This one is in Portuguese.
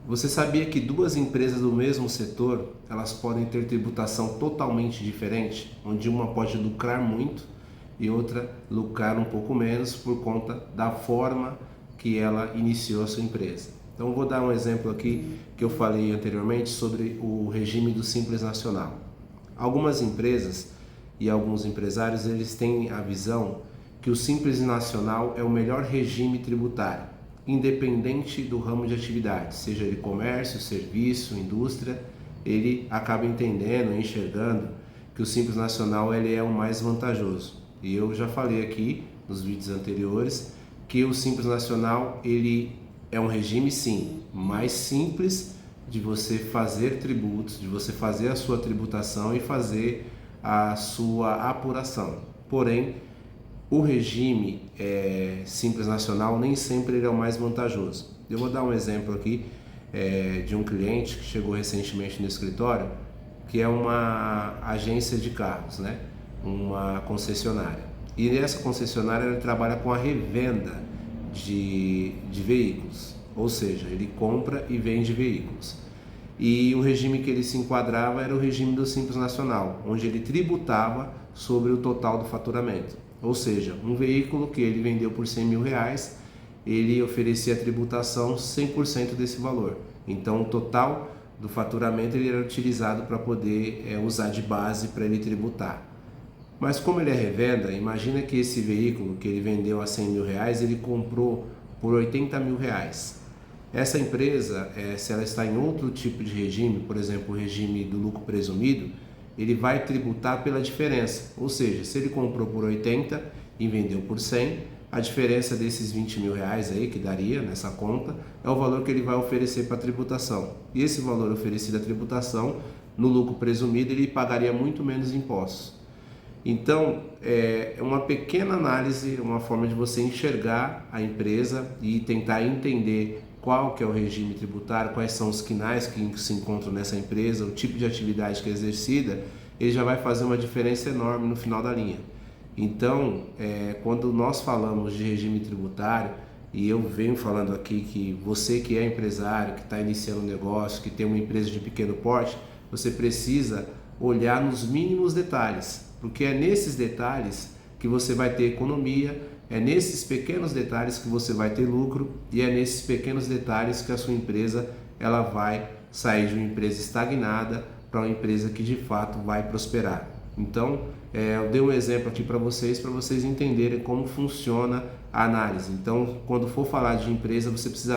Você sabia que duas empresas do mesmo setor, elas podem ter tributação totalmente diferente, onde uma pode lucrar muito e outra lucrar um pouco menos por conta da forma que ela iniciou a sua empresa. Então vou dar um exemplo aqui que eu falei anteriormente sobre o regime do Simples Nacional. Algumas empresas e alguns empresários, eles têm a visão que o Simples Nacional é o melhor regime tributário, independente do ramo de atividade, seja ele comércio, serviço, indústria. Ele acaba entendendo, enxergando que o Simples Nacional ele é o mais vantajoso. E eu já falei aqui nos vídeos anteriores que o Simples Nacional ele é um regime sim mais simples de você fazer tributos, de você fazer a sua tributação e fazer a sua apuração. Porém, o regime Simples Nacional nem sempre ele é o mais vantajoso. Eu vou dar um exemplo aqui de um cliente que chegou recentemente no escritório, que é uma agência de carros, né? Uma concessionária. E nessa concessionária ele trabalha com a revenda de veículos, ou seja, ele compra e vende veículos. E o regime que ele se enquadrava era o regime do Simples Nacional, onde ele tributava sobre o total do faturamento. Ou seja, um veículo que ele vendeu por 100 mil reais, ele oferecia a tributação 100% desse valor. Então o total do faturamento ele era utilizado para poder usar de base para ele tributar. Mas como ele é revenda, imagina que esse veículo que ele vendeu a 100 mil reais, ele comprou por 80 mil reais. Essa empresa, se ela está em outro tipo de regime, por exemplo, o regime do lucro presumido, ele vai tributar pela diferença. Ou seja, se ele comprou por 80 e vendeu por 100, a diferença desses 20 mil reais aí que daria nessa conta é o valor que ele vai oferecer para a tributação. E esse valor oferecido à tributação, no lucro presumido, ele pagaria muito menos impostos. Então, é uma pequena análise, uma forma de você enxergar a empresa e tentar entender qual que é o regime tributário, quais são os quinais que se encontram nessa empresa, o tipo de atividade que é exercida, ele já vai fazer uma diferença enorme no final da linha. Então, quando nós falamos de regime tributário, e eu venho falando aqui que você que é empresário, que está iniciando um negócio, que tem uma empresa de pequeno porte, você precisa olhar nos mínimos detalhes, porque é nesses detalhes que você vai ter economia, é nesses pequenos detalhes que você vai ter lucro e é nesses pequenos detalhes que a sua empresa ela vai sair de uma empresa estagnada para uma empresa que de fato vai prosperar. Então, eu dei um exemplo aqui para vocês entenderem como funciona a análise. Então, quando for falar de empresa, você precisa